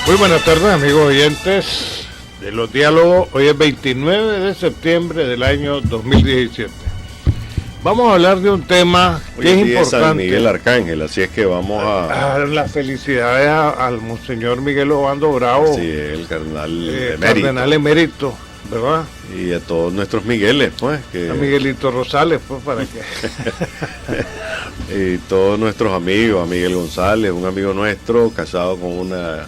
Muy buenas tardes, amigos oyentes de Los Diálogos. Hoy es 29 de septiembre del año 2017. Vamos a hablar de un tema que es importante. San Miguel Arcángel, así es que vamos a las felicidades al Monseñor Miguel Obando Bravo. Sí, el cardenal emérito. Cardenal emérito, ¿verdad? Y a todos nuestros Migueles, pues. A Miguelito Rosales, pues, para que... Y todos nuestros amigos, a Miguel González, un amigo nuestro, casado con una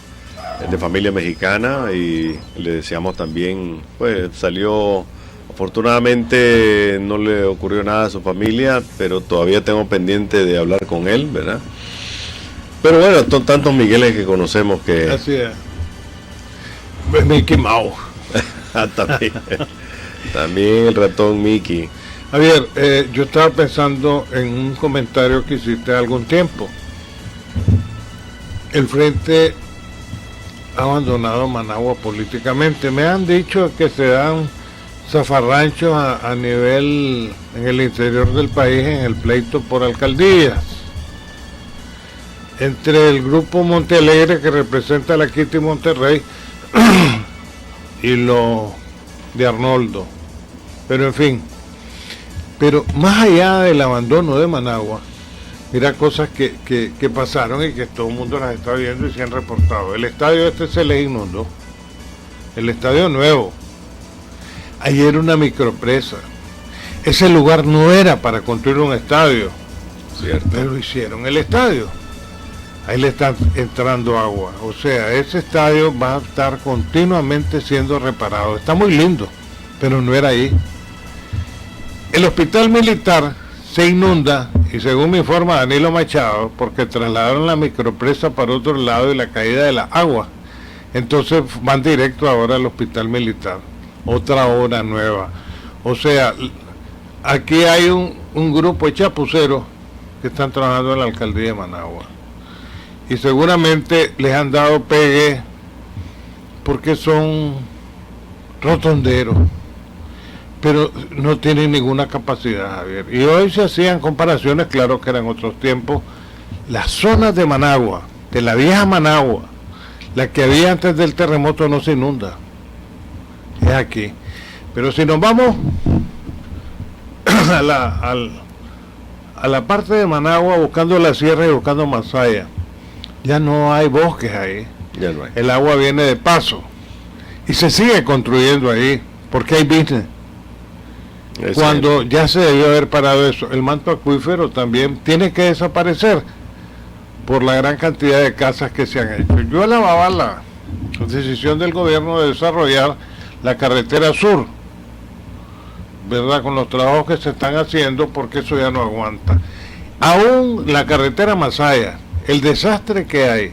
de familia mexicana, y le deseamos también, pues salió, afortunadamente no le ocurrió nada a su familia, pero todavía tengo pendiente de hablar con él, ¿verdad? Pero bueno, son tantos Migueles que conocemos que... Así es. Pues Mickey Mouse. También el ratón Mickey. Javier, yo estaba pensando en un comentario que hiciste hace algún tiempo. El Frente ha abandonado Managua políticamente. Me han dicho que se dan zafarranchos a nivel en el interior del país en el pleito por alcaldías. Entre el grupo Montealegre, que representa a la Kitty Monterrey, y lo de Arnoldo. Pero en fin, pero más allá del abandono de Managua, mira cosas que pasaron y que todo el mundo las está viendo y se han reportado. El estadio este se les inundó, el estadio nuevo. Ayer una micropresa. Ese lugar no era para construir un estadio, ¿cierto? Pero hicieron el estadio. Ahí le está entrando agua. O sea, ese estadio va a estar continuamente siendo reparado. Está muy lindo, pero no era ahí. El hospital militar se inunda, y según me informa Danilo Machado, porque trasladaron la micropresa para otro lado y la caída de la agua. Entonces van directo ahora al hospital militar. Otra obra nueva. O sea, aquí hay un grupo de chapuceros que están trabajando en la alcaldía de Managua. Y seguramente les han dado pegue porque son rotonderos, pero no tienen ninguna capacidad, Javier. Y hoy se hacían comparaciones, claro que eran otros tiempos. Las zonas de Managua, de la vieja Managua, la que había antes del terremoto, no se inunda. Es aquí. Pero si nos vamos a la parte de Managua, buscando la sierra y buscando Masaya, ya no hay bosques ahí. Ya no hay. El agua viene de paso y se sigue construyendo ahí porque hay business. Cuando ya se debió haber parado eso. El manto acuífero también tiene que desaparecer por la gran cantidad de casas que se han hecho. Yo alababa la decisión del gobierno de desarrollar la carretera sur, ¿verdad? Con los trabajos que se están haciendo, porque eso ya no aguanta. Aún la carretera Masaya, el desastre que hay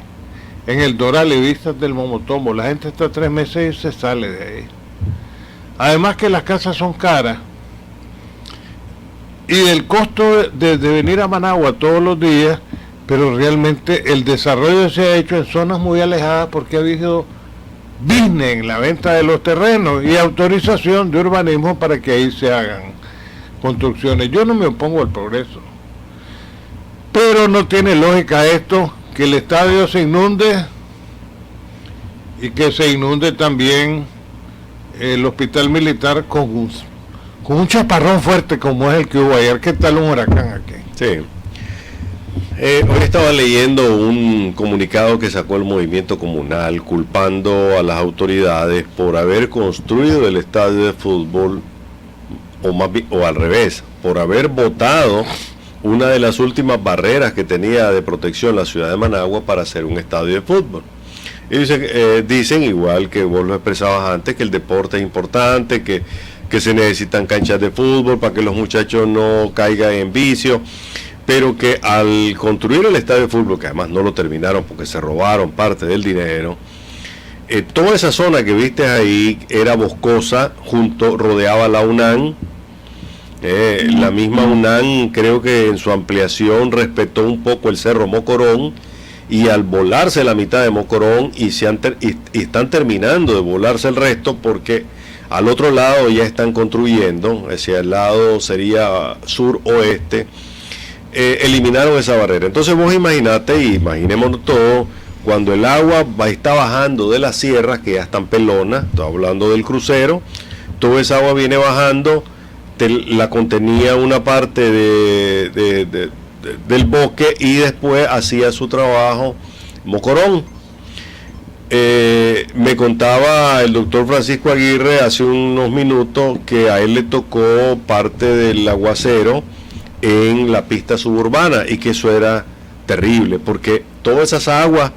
en el Doral y Vistas del Momotombo, la gente está 3 meses y se sale de ahí. Además que las casas son caras, y el costo de venir a Managua todos los días, pero realmente el desarrollo se ha hecho en zonas muy alejadas porque ha habido business en la venta de los terrenos y autorización de urbanismo para que ahí se hagan construcciones. Yo no me opongo al progreso, pero no tiene lógica esto, que el estadio se inunde y que se inunde también el hospital militar con un chaparrón fuerte como es el que hubo ayer. ¿Qué tal un huracán aquí? Sí. Hoy estaba leyendo un comunicado que sacó el movimiento comunal culpando a las autoridades por haber construido el estadio de fútbol, o al revés, por haber botado una de las últimas barreras que tenía de protección la ciudad de Managua para hacer un estadio de fútbol. Y dicen, igual que vos lo expresabas antes, que el deporte es importante, que se necesitan canchas de fútbol para que los muchachos no caigan en vicio, pero que al construir el estadio de fútbol, que además no lo terminaron porque se robaron parte del dinero, toda esa zona que viste ahí era boscosa, rodeaba la UNAM. La misma UNAM, creo que en su ampliación respetó un poco el Cerro Mocorón, y al volarse la mitad de Mocorón y están terminando de volarse el resto, porque al otro lado ya están construyendo, hacia el lado sería sur-oeste, eliminaron esa barrera. Entonces vos imaginémonos todo cuando el agua está bajando de las sierras, que ya están pelonas, estoy hablando del crucero, toda esa agua viene bajando, la contenía una parte del bosque y después hacía su trabajo Mocorón. Me contaba el doctor Francisco Aguirre hace unos minutos que a él le tocó parte del aguacero en la pista suburbana y que eso era terrible porque todas esas aguas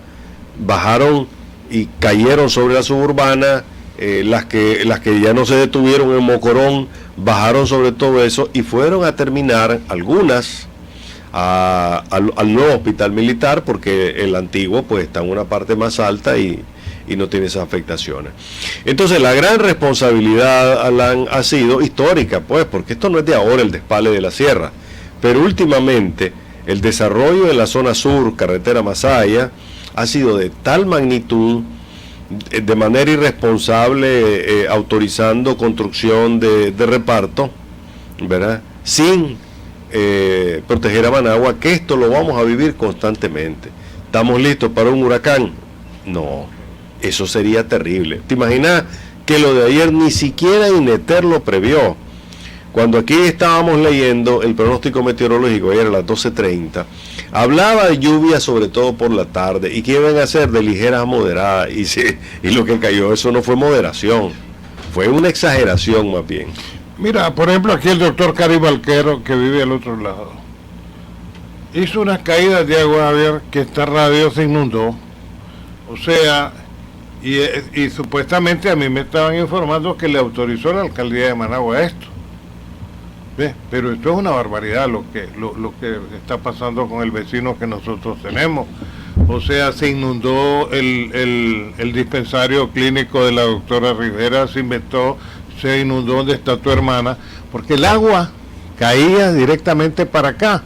bajaron y cayeron sobre la suburbana, las que ya no se detuvieron en Mocorón bajaron sobre todo eso y fueron a terminar algunas al nuevo hospital militar porque el antiguo pues está en una parte más alta y no tiene esas afectaciones. Entonces la gran responsabilidad, Alan, ha sido histórica, pues, porque esto no es de ahora el despale de la sierra, pero últimamente el desarrollo de la zona sur, carretera Masaya, ha sido de tal magnitud, de manera irresponsable, autorizando construcción de reparto, ¿verdad?, sin proteger a Managua, que esto lo vamos a vivir constantemente. ¿Estamos listos para un huracán? No, eso sería terrible. ¿Te imaginas que lo de ayer ni siquiera INETER lo previó? Cuando aquí estábamos leyendo el pronóstico meteorológico ayer a las 12:30, hablaba de lluvia sobre todo por la tarde y que iban a ser de ligeras a moderadas y lo que cayó, eso no fue moderación, fue una exageración más bien. Mira, por ejemplo, aquí el doctor Cari Balquero, que vive al otro lado, hizo unas caídas de agua, Javier, que esta radio se inundó. O sea, y supuestamente a mí me estaban informando que le autorizó la alcaldía de Managua esto. ¿Ves? Pero esto es una barbaridad lo que está pasando con el vecino que nosotros tenemos. O sea, se inundó el dispensario clínico de la doctora Rivera, se inundó donde está tu hermana, porque el agua caía directamente para acá.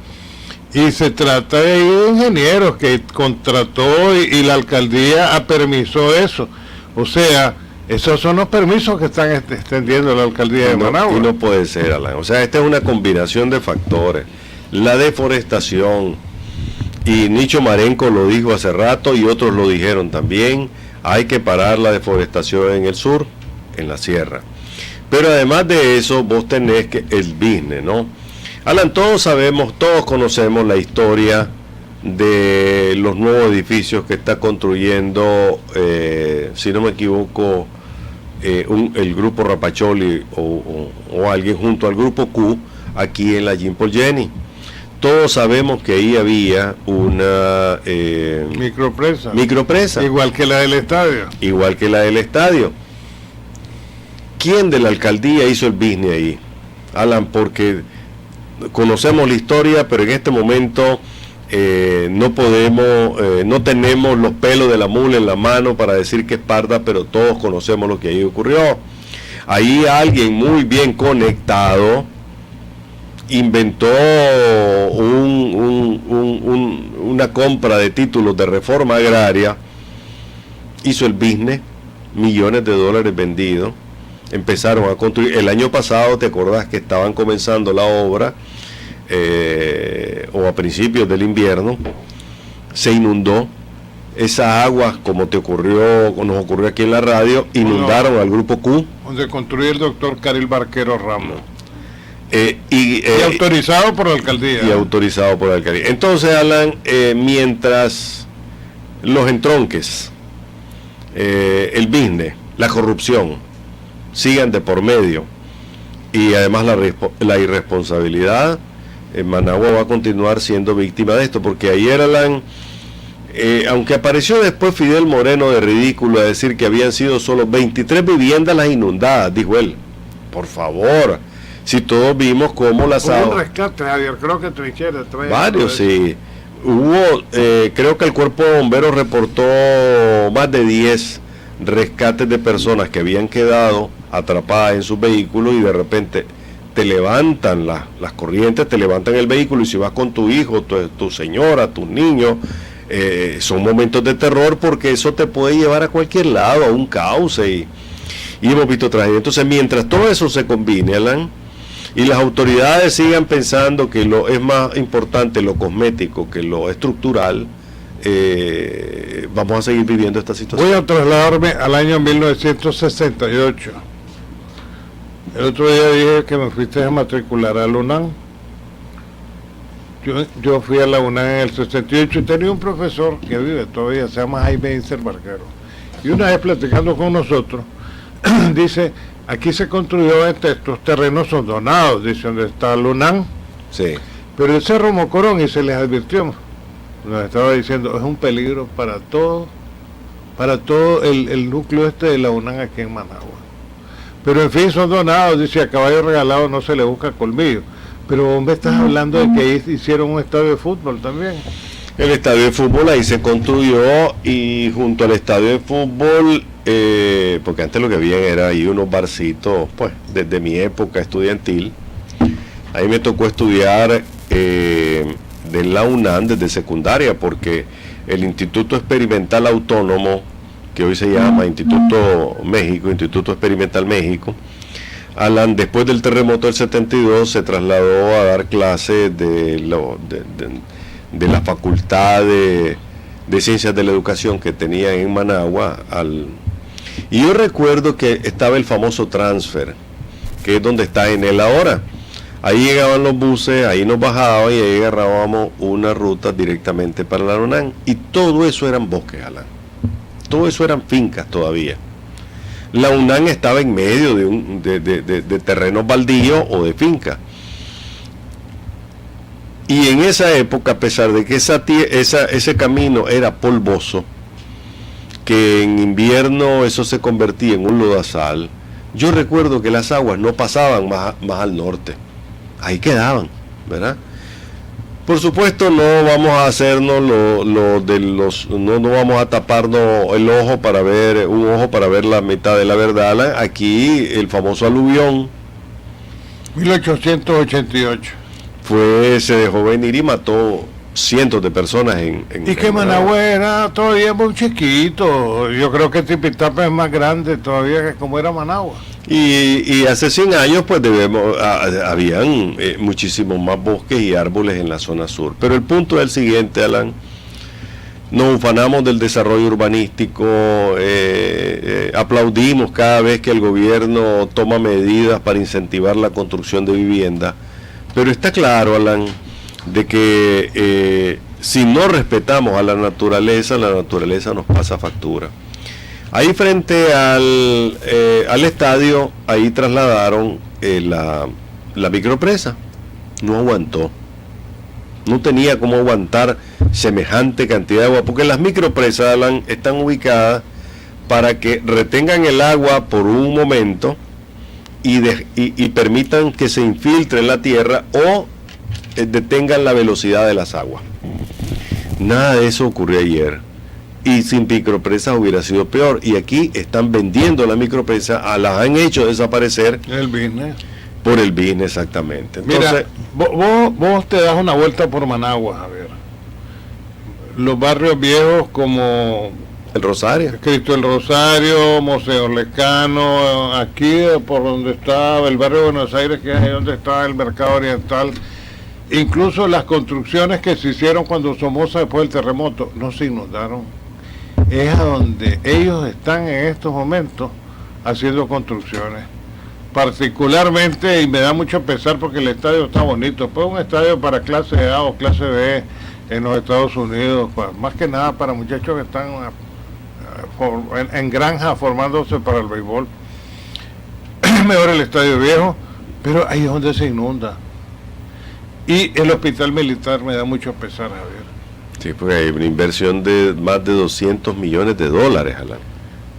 Y se trata de ingenieros que contrató y la alcaldía permisó eso. O sea, esos son los permisos que están extendiendo la alcaldía de Managua. Y no puede ser, Alan. O sea, esta es una combinación de factores. La deforestación, y Nicho Marenco lo dijo hace rato y otros lo dijeron también, hay que parar la deforestación en el sur, en la sierra. Pero además de eso, vos tenés que el business, ¿no? Alan, todos sabemos, todos conocemos la historia de los nuevos edificios que está construyendo, si no me equivoco, el grupo Rapacholi o alguien junto al grupo Q, aquí en la Jean Paul Jenny. Todos sabemos que ahí había una micropresa. Igual que la del estadio. ¿Quién de la alcaldía hizo el business ahí, Alan? Porque conocemos la historia, pero en este momento no tenemos los pelos de la mula en la mano para decir que es parda, pero todos conocemos lo que ahí ocurrió. Ahí alguien muy bien conectado inventó una compra de títulos de reforma agraria, hizo el business, millones de dólares vendidos. Empezaron a construir, el año pasado te acordás que estaban comenzando la obra, o a principios del invierno, se inundó, esas aguas, como nos ocurrió aquí en la radio, inundaron al grupo Q. Donde construyó el doctor Caril Barquero Ramos. Y autorizado por la alcaldía. Y autorizado por la alcaldía. Entonces, Alan, mientras los entronques, el business, la corrupción, sigan de por medio y además la irresponsabilidad, Managua va a continuar siendo víctima de esto, porque ayer, Alan, aunque apareció después Fidel Moreno de ridículo a decir que habían sido solo 23 viviendas las inundadas, dijo él. Por favor, si todos vimos cómo las hubo un rescate, Javier, creo que Trinchera trae varios, sí. Hubo, creo que el cuerpo de bomberos reportó más de 10 rescates de personas que habían quedado atrapadas en sus vehículos y de repente te levantan las corrientes, te levantan el vehículo, y si vas con tu hijo, tu señora, tus niños, son momentos de terror, porque eso te puede llevar a cualquier lado, a un cauce, y hemos visto tragedias. Entonces, mientras todo eso se combine, Alan, y las autoridades sigan pensando que es más importante lo cosmético que lo estructural, vamos a seguir viviendo esta situación. Voy a trasladarme al año 1968. El otro día dije que me fuiste a matricular a la UNAM. Yo fui a la UNAM en el 68 y tenía un profesor que vive todavía, se llama Jaime Inser Barquero. Y una vez platicando con nosotros, dice, aquí se construyó estos terrenos son donados, dice, donde está la UNAM. Sí. Pero el Cerro Mocorón, y se les advirtió, nos estaba diciendo, es un peligro para todo el núcleo de la UNAM aquí en Managua. Pero en fin, son donados, dice, a caballo regalado no se le busca colmillo. Pero vos me estás hablando de que hicieron un estadio de fútbol también. El estadio de fútbol ahí se construyó, y junto al estadio de fútbol, porque antes lo que había era ahí unos barcitos, pues desde mi época estudiantil, ahí me tocó estudiar de la UNAM desde secundaria, porque el Instituto Experimental Autónomo, que hoy se llama Instituto México, Instituto Experimental México, Alan, después del terremoto del 72 se trasladó a dar clases de la Facultad de Ciencias de la Educación que tenía en Managua. Y yo recuerdo que estaba el famoso transfer, que es donde está Enel ahora. Ahí llegaban los buses, ahí nos bajaban y ahí agarrábamos una ruta directamente para la UNAM. Y todo eso eran bosques, Alan. Todo eso eran fincas todavía. La UNAM estaba en medio de terrenos baldíos o de fincas. Y en esa época, a pesar de que ese camino era polvoso, que en invierno eso se convertía en un lodazal, yo recuerdo que las aguas no pasaban más al norte. Ahí quedaban, ¿verdad? Por supuesto, no vamos a hacernos no vamos a taparnos un ojo para ver la mitad de la verdad. Aquí el famoso aluvión 1888. Se dejó venir y mató cientos de personas y que Managua era todavía muy chiquito. Yo creo que Tipitapa es más grande todavía que como era Managua. Y hace 100 años pues habían muchísimos más bosques y árboles en la zona sur. Pero el punto es el siguiente, Alan. Nos ufanamos del desarrollo urbanístico, aplaudimos cada vez que el gobierno toma medidas para incentivar la construcción de vivienda. Pero está claro, Alan, de que si no respetamos a la naturaleza nos pasa factura. Ahí frente al estadio, ahí trasladaron la micropresa. No aguantó. No tenía cómo aguantar semejante cantidad de agua, porque las micropresas, Alan, están ubicadas para que retengan el agua por un momento y permitan que se infiltre en la tierra o detengan la velocidad de las aguas. Nada de eso ocurrió ayer. Y sin micropresas hubiera sido peor. Y aquí están vendiendo la micropresa, las han hecho desaparecer. El business. Por el business, exactamente. Entonces, mira, vos te das una vuelta por Managua, Javier. Los barrios viejos como el Rosario. Cristo el Rosario, Museo Lescano, aquí por donde estaba el barrio de Buenos Aires, que es ahí donde está el Mercado Oriental. Incluso las construcciones que se hicieron cuando Somoza después del terremoto no se inundaron. Es a donde ellos están en estos momentos haciendo construcciones. Particularmente, y me da mucho pesar porque el estadio está bonito, pues un estadio para clase A o clase B en los Estados Unidos, más que nada para muchachos que están en granja formándose para el béisbol. Mejor el estadio viejo, pero ahí es donde se inunda. Y el hospital militar me da mucho pesar, Javier. Sí, porque hay una inversión de más de $200 millones, Alan.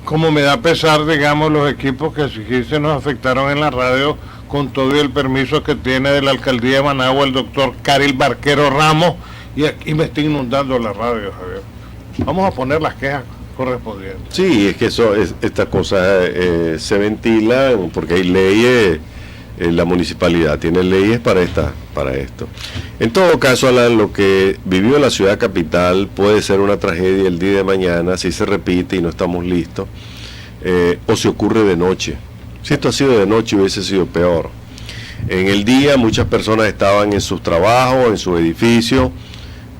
Como me da pesar, digamos, los equipos que sí se nos afectaron en la radio, con todo el permiso que tiene de la alcaldía de Managua el doctor Caril Barquero Ramos, y aquí me está inundando la radio, Javier. Vamos a poner las quejas correspondientes. Sí, es que estas cosas se ventilan porque hay leyes. La municipalidad tiene leyes para esto. En todo caso, Alan, lo que vivió la ciudad capital puede ser una tragedia el día de mañana si se repite y no estamos listos, o si ocurre de noche. Si esto ha sido de noche hubiese sido peor. En el día muchas personas estaban en sus trabajos, en sus edificios,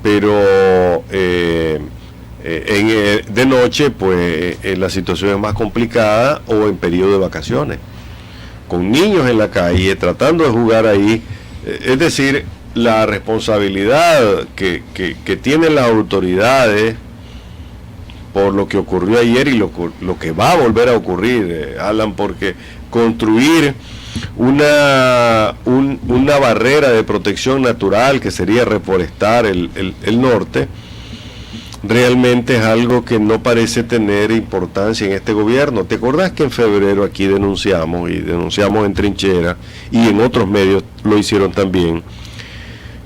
pero de noche, pues la situación es más complicada, o en periodo de vacaciones, con niños en la calle, tratando de jugar ahí. Es decir, la responsabilidad que tienen las autoridades por lo que ocurrió ayer y lo que va a volver a ocurrir, Alan, porque construir una barrera de protección natural, que sería reforestar el norte, realmente es algo que no parece tener importancia en este gobierno. ¿Te acordás que en febrero aquí denunciamos en Trinchera, y en otros medios lo hicieron también,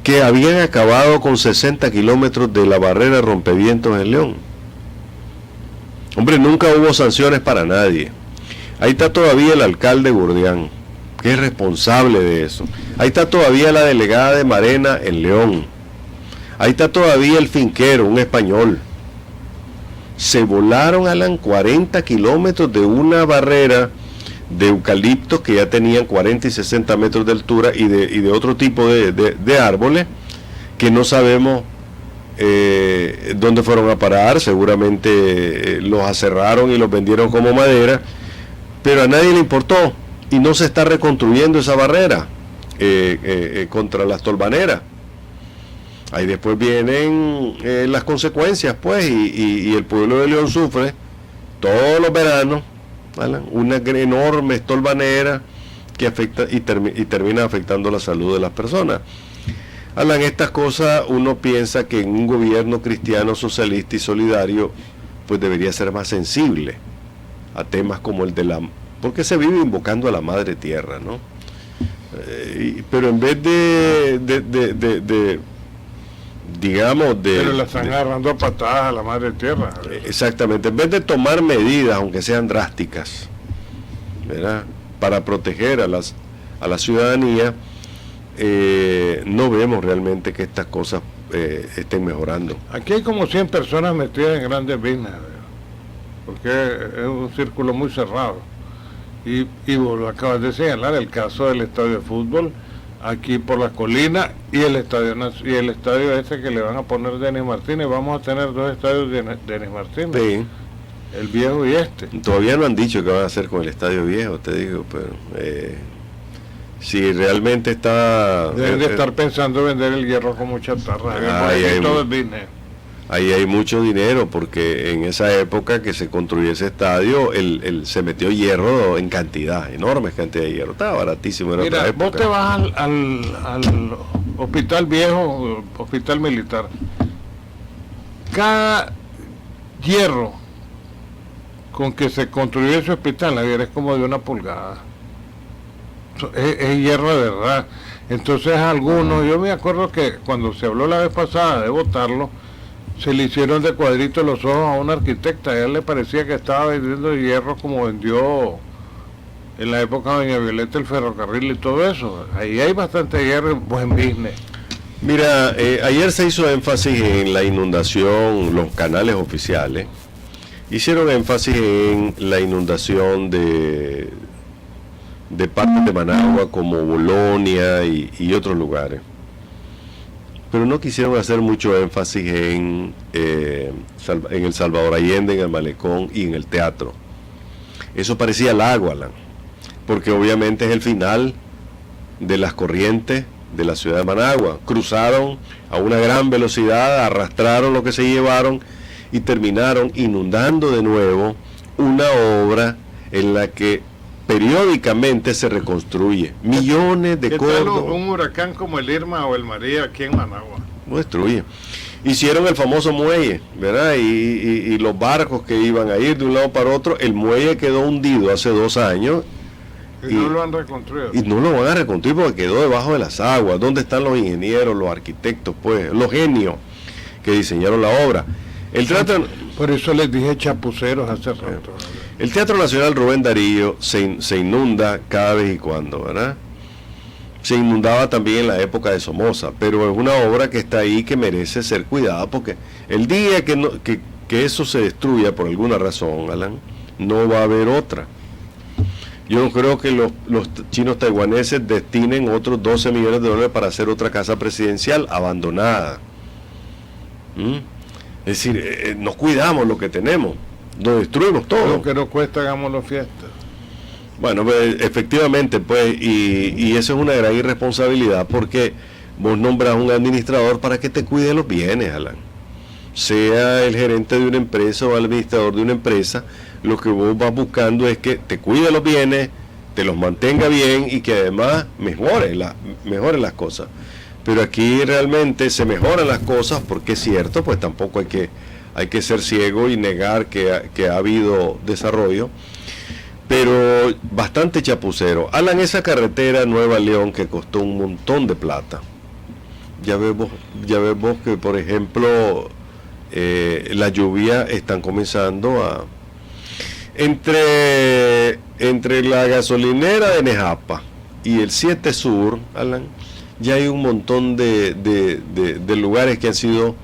que habían acabado con 60 kilómetros de la barrera de rompevientos en León? Hombre, nunca hubo sanciones para nadie. Ahí está todavía el alcalde Gurdián, que es responsable de eso. Ahí está todavía la delegada de Marena en León. Ahí está todavía el finquero, un español. Se volaron, Alan, 40 kilómetros de una barrera de eucaliptos que ya tenían 40 y 60 metros de altura, y de otro tipo de árboles que no sabemos dónde fueron a parar. Seguramente los aserraron y los vendieron como madera, pero a nadie le importó, y no se está reconstruyendo esa barrera contra las tolvaneras. Ahí después vienen las consecuencias, pues, y el pueblo de León sufre todos los veranos, ¿vale?, una enorme tolvanera que afecta y termina afectando la salud de las personas. Alan, estas cosas uno piensa que en un gobierno cristiano, socialista y solidario, pues debería ser más sensible a temas como el de porque se vive invocando a la madre tierra, ¿no? Pero en vez pero la están agarrando a patadas a la madre tierra. Exactamente, en vez de tomar medidas, aunque sean drásticas, ¿verdad?, para proteger a la ciudadanía, no vemos realmente que estas cosas estén mejorando. Aquí hay como 100 personas metidas en grandes business, porque es un círculo muy cerrado. Y vos lo acabas de señalar, el caso del estadio de fútbol aquí por las colinas, y el estadio ese que le van a poner Denis Martínez. Vamos a tener 2 estadios de Denis Martínez, sí, el viejo y este. Todavía no han dicho qué van a hacer con el estadio viejo, te digo, pero si realmente está... Deben de estar pensando vender el hierro como chatarra. Ahí hay mucho dinero, porque en esa época que se construyó ese estadio, se metió hierro en cantidad, enormes cantidades de hierro. Estaba baratísimo en otra época. Vos te vas al hospital viejo, hospital militar. Cada hierro con que se construyó ese hospital, la es como de 1 pulgada. Es hierro de verdad. Entonces algunos, yo me acuerdo que cuando se habló la vez pasada de votarlo, se le hicieron de cuadritos los ojos a una arquitecta. A él le parecía que estaba vendiendo hierro como vendió en la época de doña Violeta el ferrocarril y todo eso. Ahí hay bastante hierro, buen business. Mira, ayer se hizo énfasis en la inundación, los canales oficiales hicieron énfasis en la inundación de partes de Managua como Bolonia y otros lugares, pero no quisieron hacer mucho énfasis en el Salvador Allende, en el Malecón y en el teatro. Eso parecía lago, Alan, porque obviamente es el final de las corrientes de la ciudad de Managua. Cruzaron a una gran velocidad, arrastraron lo que se llevaron y terminaron inundando de nuevo una obra en la que periódicamente se reconstruye. Millones de córdoba. Un huracán como el Irma o el María aquí en Managua lo destruye. Hicieron el famoso muelle, ¿verdad? Y los barcos que iban a ir de un lado para otro, el muelle quedó hundido hace 2 años. Y no lo han reconstruido. Y no lo van a reconstruir porque quedó debajo de las aguas. ¿Dónde están los ingenieros, los arquitectos, pues, los genios que diseñaron la obra? Por eso les dije chapuceros hace rato. El Teatro Nacional Rubén Darío se inunda cada vez y cuando, ¿verdad? Se inundaba también en la época de Somoza, pero es una obra que está ahí que merece ser cuidada, porque el día que eso se destruya por alguna razón, Alan, no va a haber otra. Yo no creo que los chinos taiwaneses destinen otros 12 millones de dólares para hacer otra casa presidencial abandonada. Es decir, no cuidamos lo que tenemos, lo destruimos todo. Lo que nos cuesta, hagámoslo fiesta. Bueno, pues, efectivamente, pues, y eso es una gran irresponsabilidad, porque vos nombras un administrador para que te cuide los bienes, Alan. Sea el gerente de una empresa o el administrador de una empresa, lo que vos vas buscando es que te cuide los bienes, te los mantenga bien y que además mejore las cosas. Pero aquí realmente se mejoran las cosas, porque es cierto, pues tampoco hay que ser ciego y negar que ha habido desarrollo, pero bastante chapucero. Alan, esa carretera Nueva León que costó un montón de plata, ya vemos que, por ejemplo, las lluvias están comenzando a... Entre la gasolinera de Nejapa y el 7 Sur, Alan, ya hay un montón de lugares que han sido,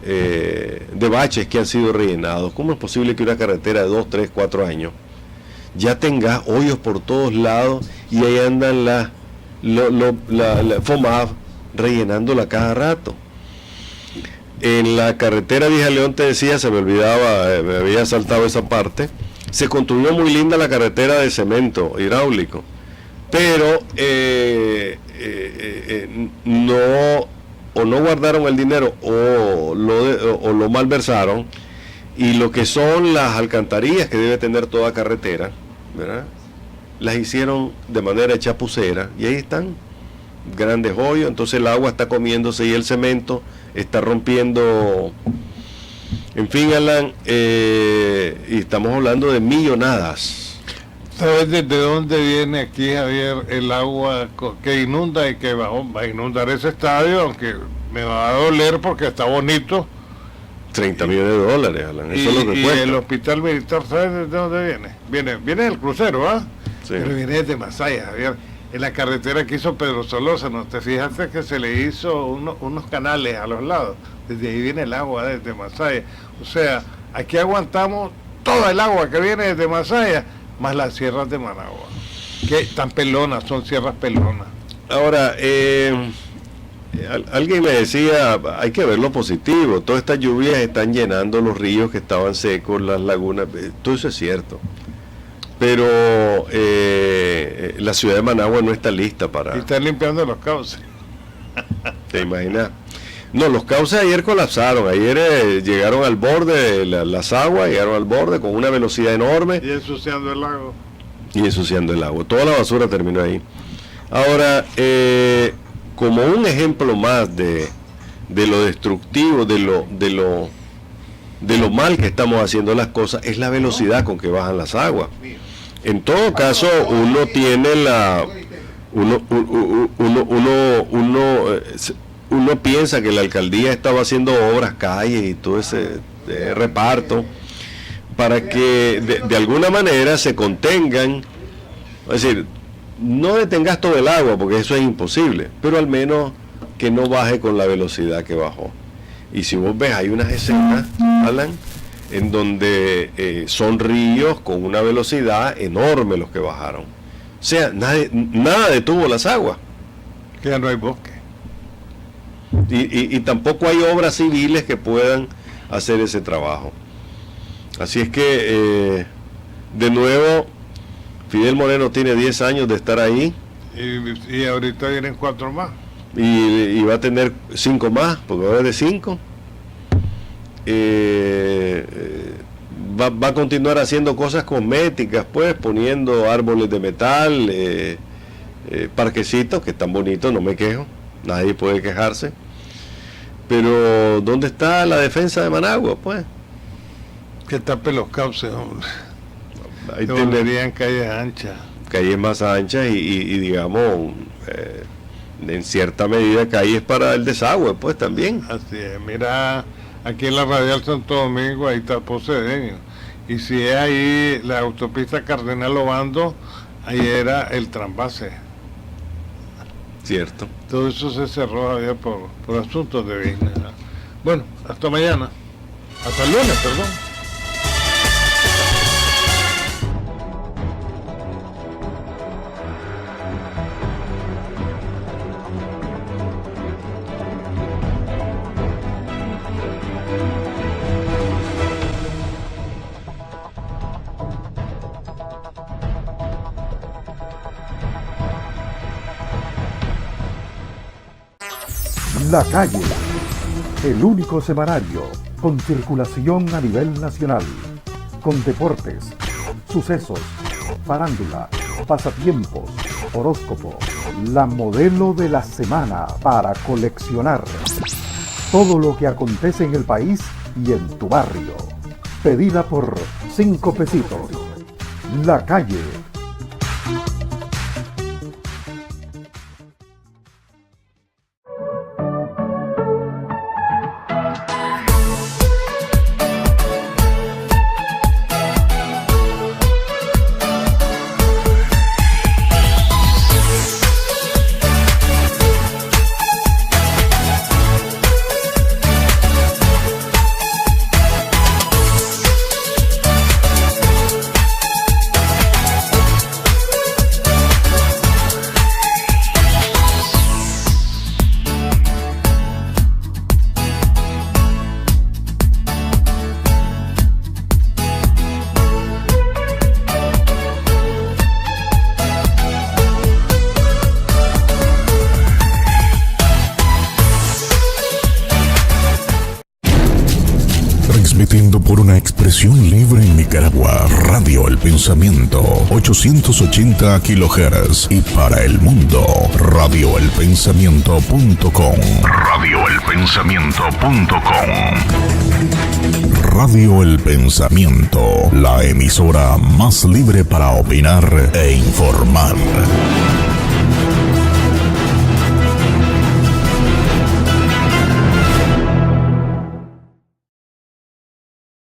de baches que han sido rellenados. ¿Cómo es posible que una carretera de 2, 3, 4 años ya tenga hoyos por todos lados y ahí andan la FOMAV rellenándola cada rato? En la carretera Vieja León, te decía, se me olvidaba, me había saltado esa parte, se construyó muy linda la carretera de cemento hidráulico, pero no guardaron el dinero o lo malversaron, y lo que son las alcantarillas que debe tener toda carretera, ¿verdad?, las hicieron de manera chapucera y ahí están grandes hoyos. Entonces el agua está comiéndose y el cemento está rompiendo. En fin, Alan, y estamos hablando de millonadas. ¿Sabes desde dónde viene aquí, Javier, el agua que inunda y que va a inundar ese estadio? Aunque me va a doler porque está bonito. 30 millones de dólares, Alan, eso es lo que y cuesta. El hospital militar, ¿sabes desde dónde viene? Viene del crucero, ¿ah? Sí. Pero viene desde Masaya, Javier. En la carretera que hizo Pedro Solórzano, ¿te fijaste que se le hizo unos canales a los lados? Desde ahí viene el agua, desde Masaya. O sea, aquí aguantamos toda el agua que viene desde Masaya, más las sierras de Managua, que tan pelonas, son sierras pelonas. Ahora, alguien me decía, hay que ver lo positivo, todas estas lluvias están llenando los ríos que estaban secos, las lagunas, todo eso es cierto. Pero la ciudad de Managua no está lista para... Y están limpiando los cauces. ¿Te imaginas? No, los cauces ayer colapsaron, ayer llegaron al borde, las aguas llegaron al borde con una velocidad enorme. Y ensuciando el lago. Y ensuciando el agua. Toda la basura terminó ahí. Ahora, como un ejemplo más de lo destructivo, de lo mal que estamos haciendo las cosas, es la velocidad con que bajan las aguas. En todo caso, uno tiene uno piensa que la alcaldía estaba haciendo obras, calles y todo ese reparto para que de alguna manera se contengan, es decir, no detengas todo el agua porque eso es imposible, pero al menos que no baje con la velocidad que bajó. Y si vos ves, hay unas escenas, Alan, en donde son ríos con una velocidad enorme los que bajaron. O sea, nada detuvo las aguas. Que ya no hay bosque. Y tampoco hay obras civiles que puedan hacer ese trabajo. Así es que, de nuevo, Fidel Moreno tiene 10 años de estar ahí. Y ahorita vienen 4 más. Y va a tener 5 más, porque va a haber de 5. Va a continuar haciendo cosas cosméticas, pues, poniendo árboles de metal, parquecitos que están bonitos, no me quejo, nadie puede quejarse. Pero ¿dónde está la defensa de Managua, pues? Que tape los cauces, hombre. Ahí tendrían calles anchas. Calles más anchas y digamos, en cierta medida calles para el desagüe, pues, también. Así es, mira, aquí en la Radial Santo Domingo ahí está Posedeño, y si es ahí la autopista Cardenal Obando, ahí era el trasvase. Cierto. Todo eso se cerró allá por asuntos de business. Bueno, hasta mañana. Hasta el lunes, perdón. La Calle, el único semanario con circulación a nivel nacional, con deportes, sucesos, farándula, pasatiempos, horóscopo, la modelo de la semana para coleccionar. Todo lo que acontece en el país y en tu barrio. Pedida por 5 pesitos. La Calle. Transmitiendo por una expresión libre en Nicaragua, Radio El Pensamiento, 880 kHz y para el mundo, radioelpensamiento.com. Radioelpensamiento.com. Radio El Pensamiento, la emisora más libre para opinar e informar.